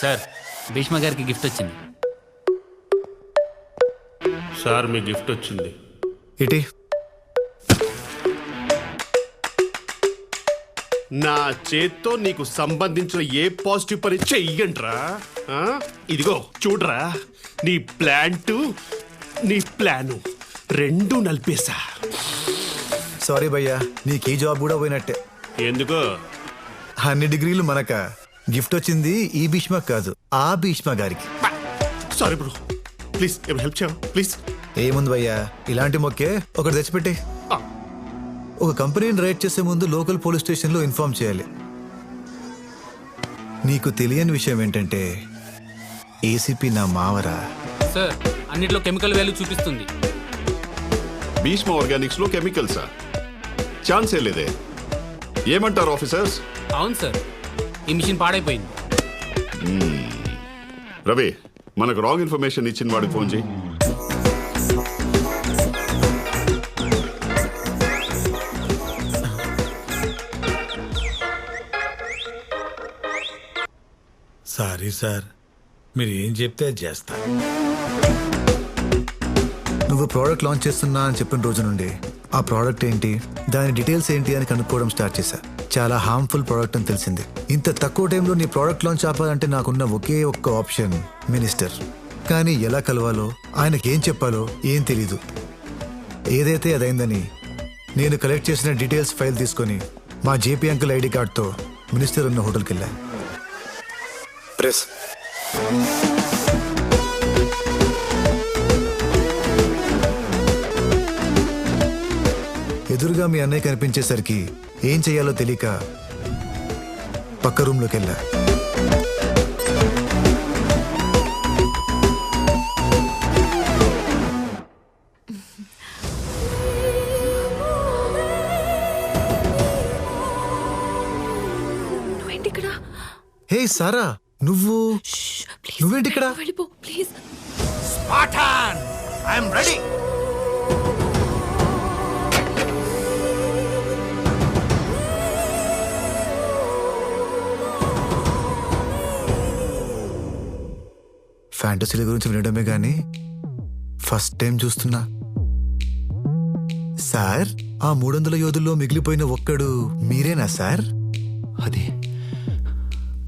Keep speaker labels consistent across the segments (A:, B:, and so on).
A: Sir Bhishma గారికి gift వచ్చింది.
B: Sir మీ gift వచ్చింది.
C: ఇటీ
B: నా చేత్తో నీకు సంబంధించిన ఏ పాజిటివ్ పని చెయ్యంట్రా. ఇదిగో చూడరా, నీ ప్లాంట్ నీ ప్లాను రెండు నలిపేశా.
C: సారీ భయ్యా, నీకు ఈ జాబ్ కూడా పోయినట్టే.
B: ఎందుకో?
C: అన్ని డిగ్రీలు మనక. గిఫ్ట్ వచ్చింది ఈ భీష్మ కాదు, ఆ భీష్మ గారికి.
B: సారీ బ్రో, ప్లీజ్ ఏమైనా హెల్ప్ చేయవా ప్లీజ్?
C: ఏముంది భయ్యా, ఇలాంటి మొక్కే ఒకటి తెచ్చిపెట్టే. ఒక కంపెనీని రైడ్ చేసే ముందు లోకల్ పోలీస్ స్టేషన్లో ఇన్ఫార్మ్ చేయాలి. నీకు తెలియని విషయం ఏంటంటే ఏసీపీ నా మావరా.
A: సార్ అన్నిట్లో కెమికల్ వాల్యూ చూపిస్తుంది.
D: భీష్మ ఆర్గానిక్స్ లో కెమికల్సా? ఛాన్సే లేదే. ఏమంటారు ఆఫీసర్స్?
A: అవును సార్, ఈ మిషన్ పాడైపోయింది.
D: రవి, మనకు రాంగ్ ఇన్ఫర్మేషన్ ఇచ్చిన వాడికి ఫోన్ చేయి.
E: సారీ సార్, మీరు ఏం చెప్తే అది చేస్తా.
C: నువ్వు ప్రోడక్ట్ లాంచ్ చేస్తున్నా అని చెప్పిన రోజు నుండి ఆ ప్రోడక్ట్ ఏంటి, దాని డీటెయిల్స్ ఏంటి అని కనుక్కోవడం స్టార్ట్ చేశా. చాలా హార్మ్ఫుల్ ప్రోడక్ట్ అని తెలిసింది. ఇంత తక్కువ టైంలో నీ ప్రోడక్ట్ లాంచ్ ఆపాలంటే నాకున్న ఒకే ఒక్క ఆప్షన్ మినిస్టర్. కానీ ఎలా కలవాలో, ఆయనకి ఏం చెప్పాలో ఏం తెలీదు. ఏదైతే అదైందని నేను కలెక్ట్ చేసిన డీటెయిల్స్ ఫైల్ తీసుకొని మా జేపీ అంకుల్ ఐడి కార్డ్తో మినిస్టర్ ఉన్న హోటల్కి వెళ్ళా. ప్రెస్ ఎదురుగా మీ అన్నయ్య కనిపించేసరికి ఏం చెయ్యాలో తెలియక పక్క రూమ్లోకి వెళ్ళా. హే సారా, నువ్వేంటి ఇక్కడ?
F: వెళ్ళిపో please.
E: Spartan, I am ready.
C: ఫ్యాంటసీల గురించి వినడమే గానీ ఫస్ట్ టైం చూస్తున్నా. సార్, ఆ 300 యోధుల్లో మిగిలిపోయిన ఒక్కడు మీరేనా సార్?
G: అది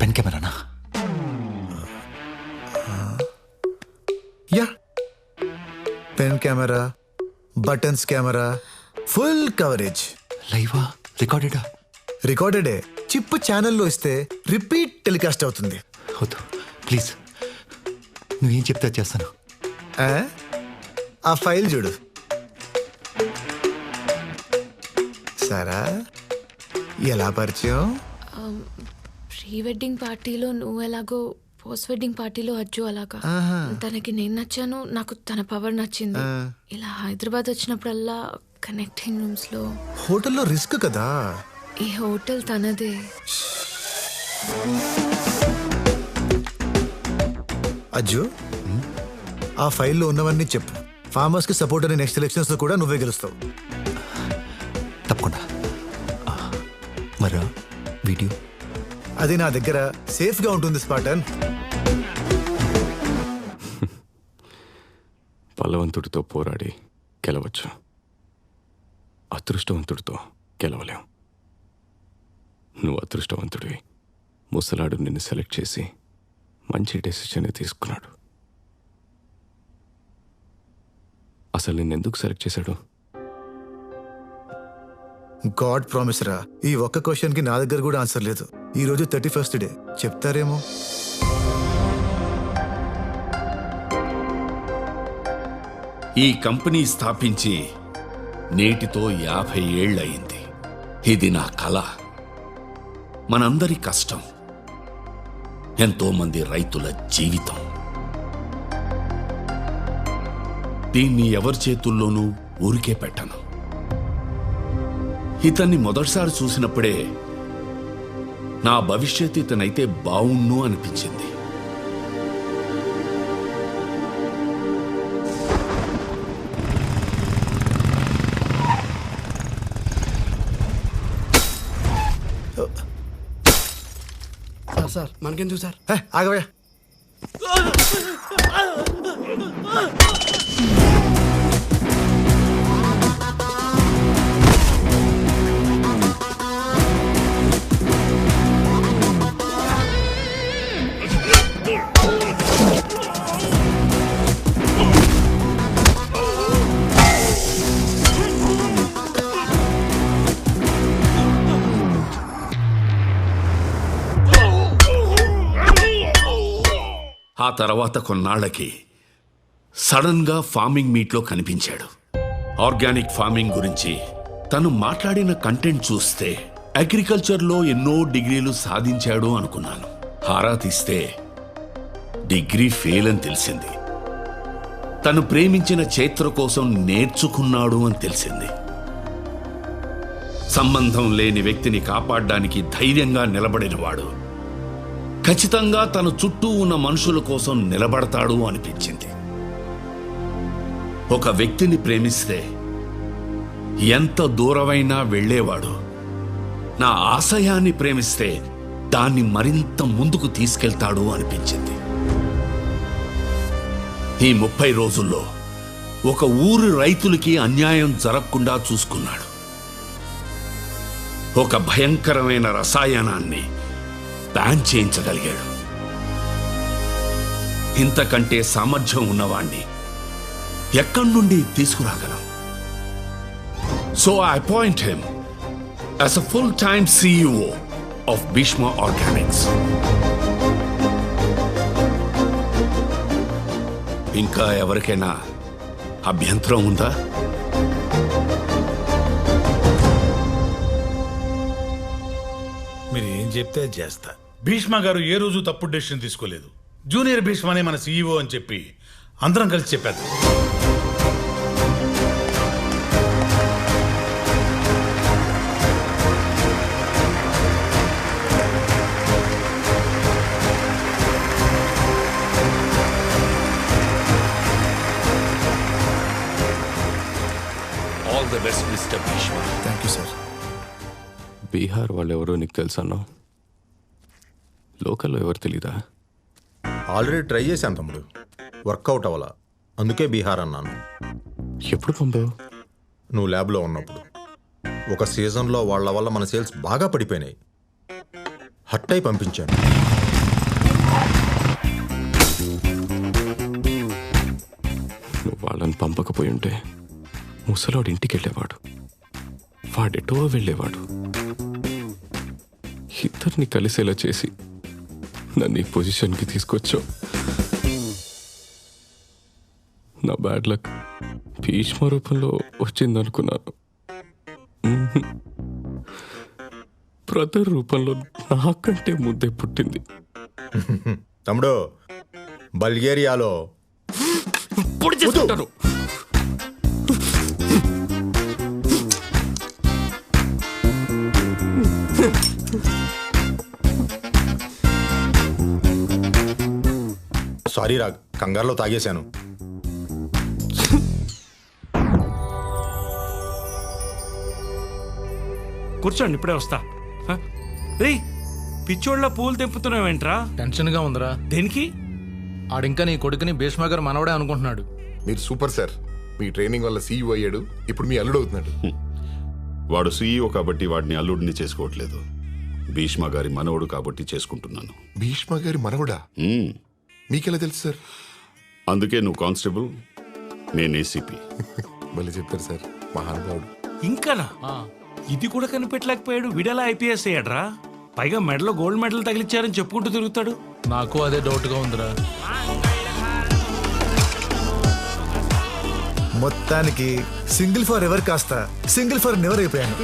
G: పెన్ కెమెరానా?
C: Yeah, pen camera, buttons camera, full coverage.
G: లైవా? రికార్డెడా?
C: రికార్డెడే. చిప్ ఛానల్లో ఇస్తే రిపీట్ టెలికాస్ట్ అవుతుంది.
G: వద్దు ప్లీజ్, నువ్వేం చెప్తే అది చేస్తాను.
C: ఆ ఫైల్ చూడు. సరా, ఎలా పరిచయం?
F: ప్రీ వెడ్డింగ్ పార్టీలో నువ్వు ఎలాగో, పోస్ట్ వెడ్డింగ్ పార్టీలో అజ్జు అలాగా. తనకి నేను నచ్చాను, నాకు తన పవర్ నచ్చింది. ఇలా హైదరాబాద్ వచ్చినప్పుడల్లా కనెక్టింగ్ రూమ్స్ లో.
C: హోటల్లో రిస్క్ కదా.
F: ఈ హోటల్ తనదే.
C: అజ్జు, ఆ ఫైల్లో ఉన్నవన్నీ చెప్పు. ఫార్మర్స్ కి సపోర్ట్ అని నెక్స్ట్ ఎలక్షన్స్ లో కూడా నువ్వే గెలుస్తావు.
G: తప్పకుండా. మరా వీడియో?
C: అది నా దగ్గర సేఫ్ గా ఉంటుంది స్పాటన్.
D: బలవంతుడితో పోరాడి గెలవచ్చు, అదృష్టవంతుడితో గెలవలేం. నువ్వు అదృష్టవంతుడివి. ముసలాడు నిన్ను సెలెక్ట్ చేసి మంచి డెసిషన్ తీసుకున్నాడు. అసలు నిన్నెందుకు సెలెక్ట్ చేశాడు?
C: గాడ్ ప్రామిస్ రా. ఈ ఒక్క క్వశ్చన్ కి నా దగ్గర కూడా ఆన్సర్ లేదు. ఈ రోజు 31st డే, చెప్తారేమో.
H: ఈ కంపెనీ స్థాపించి నేటితో 50 ఏళ్లయింది. ఇది నా కళ, మనందరి కష్టం, ఎంతో మంది రైతుల జీవితం. దీన్ని ఎవరి చేతుల్లోనూ ఊరికే పెట్టను. ఇతన్ని మొదటిసారి చూసినప్పుడే నా భవిష్యత్ ఇతనైతే బావుణ్ణు అనిపించింది.
B: సార్ మనకెందుకు సార్?
C: ఆగవయ్యా,
H: ఆ తర్వాత కొన్నాళ్లకి సడన్గా ఫార్మింగ్ మీట్లో కనిపించాడు. ఆర్గానిక్ ఫార్మింగ్ గురించి తను మాట్లాడిన కంటెంట్ చూస్తే అగ్రికల్చర్లో ఎన్నో డిగ్రీలు సాధించాడు అనుకున్నాను. ఆరా తీస్తే డిగ్రీ ఫెయిల్ అని తెలిసింది. తను ప్రేమించిన చైత్ర కోసం నేర్చుకున్నాడు అని తెలిసింది. సంబంధం లేని వ్యక్తిని కాపాడడానికి ధైర్యంగా నిలబడినవాడు ఖచ్చితంగా తన చుట్టూ ఉన్న మనుషుల కోసం నిలబడతాడు అనిపించింది. ఒక వ్యక్తిని ప్రేమిస్తే ఎంత దూరమైనా వెళ్ళేవాడు. నా ఆశయాన్ని ప్రేమిస్తే దాన్ని మరింత ముందుకు తీసుకెళ్తాడు అనిపించింది. ఈ 30 రోజుల్లో ఒక ఊరి రైతులకి అన్యాయం జరగకుండా చూసుకున్నాడు. ఒక భయంకరమైన రసాయనాన్ని బ్యాన్ చేయించగలిగాడు. ఇంతకంటే సామర్థ్యం ఉన్నవాణ్ణి ఎక్కడి నుండి తీసుకురాగలం? So I appoint him as a full time CEO of Bhishma organics. ఇంకా ఎవరికైనా అభ్యంతరం ఉందా?
E: మీరు ఏం చెప్తే అది చేస్తా. భీష్మ గారు ఏ రోజు తప్పుడు డెసిషన్ తీసుకోలేదు. జూనియర్ భీష్మనే మన CEO అని చెప్పి అందరం కలిసి చెప్పేద్దాం.
H: All the best mister Bhishma.
C: Thank you sir.
D: Bihar వాళ్ళు ఎవరో నీకు తెలుసు అన్నావు. లోకల్లో ఎవరు తెలీదా?
I: ఆల్రెడీ ట్రై చేశాను తమ్ముడు, వర్కౌట్ అవ్వాలా, అందుకే బీహార్ అన్నాను.
D: ఎప్పుడు పంపావు?
I: నువ్వు ల్యాబ్లో ఉన్నప్పుడు. ఒక సీజన్లో వాళ్ళ వల్ల మన సేల్స్ బాగా పడిపోయినాయి. హట్ అయి పంపించాను.
D: నువ్వు వాళ్ళని పంపకపోయి ఉంటే ముసలోడు ఇంటికి వెళ్ళేవాడు, వాడెటో వెళ్ళేవాడు. ఇద్దరిని కలిసేలా చేసి నన్ను ఈ పొజిషన్కి తీసుకొచ్చావు. నా బ్యాడ్ లక్ భీష్మ రూపంలో వచ్చిందనుకున్నాను. బ్రదర్ రూపంలో నాకంటే ముద్దే పుట్టింది.
I: తమ్ముడు, బల్గేరియాలో
D: పొడి చేసుకుంటాను.
I: సారీ రా, కంగారులో తాగేశాను.
J: కూర్చోండి, ఇప్పుడే వస్తా. రే, పిచ్చోళ్ళ పూలు తెంపుతున్నావేంట్రా?
K: టెన్షన్గా ఉందిరా.
J: దేనికి?
K: ఆడింకా నీ కొడుకుని భీష్మ గారు మనవడే అనుకుంటున్నాడు.
B: మీరు సూపర్ సార్. మీ ట్రైనింగ్ వల్ల CEO అయ్యాడు, ఇప్పుడు మీ అల్లుడు అవుతున్నాడు.
L: వాడు CEO కాబట్టి వాడిని అల్లుడిని చేసుకోవట్లేదు. భీష్మ గారి మనవడు కాబట్టి చేసుకుంటున్నాను.
B: భీష్మ గారి మనవడా? మీకెలా తెలుసు సార్?
L: అందుకే నువ్వు కానిస్టేబుల్, నేను ACP.
B: మళ్ళీ చెప్పారు సార్, మహానుభావుడు.
J: ఇంకానా? ఇది కూడా కనిపెట్టలేకపోయాడు. విడలా IPS అయ్యాడ్రా. పైగా మెడలో గోల్డ్ మెడల్ తగిలిచ్చారని చెప్పుకుంటూ తిరుగుతాడు.
K: నాకు అదే డౌట్గా ఉందిరా.
C: మొత్తానికి సింగిల్ ఫర్ ఎవర్ కాస్త సింగిల్ ఫర్ నెవర్ అయిపోయాను.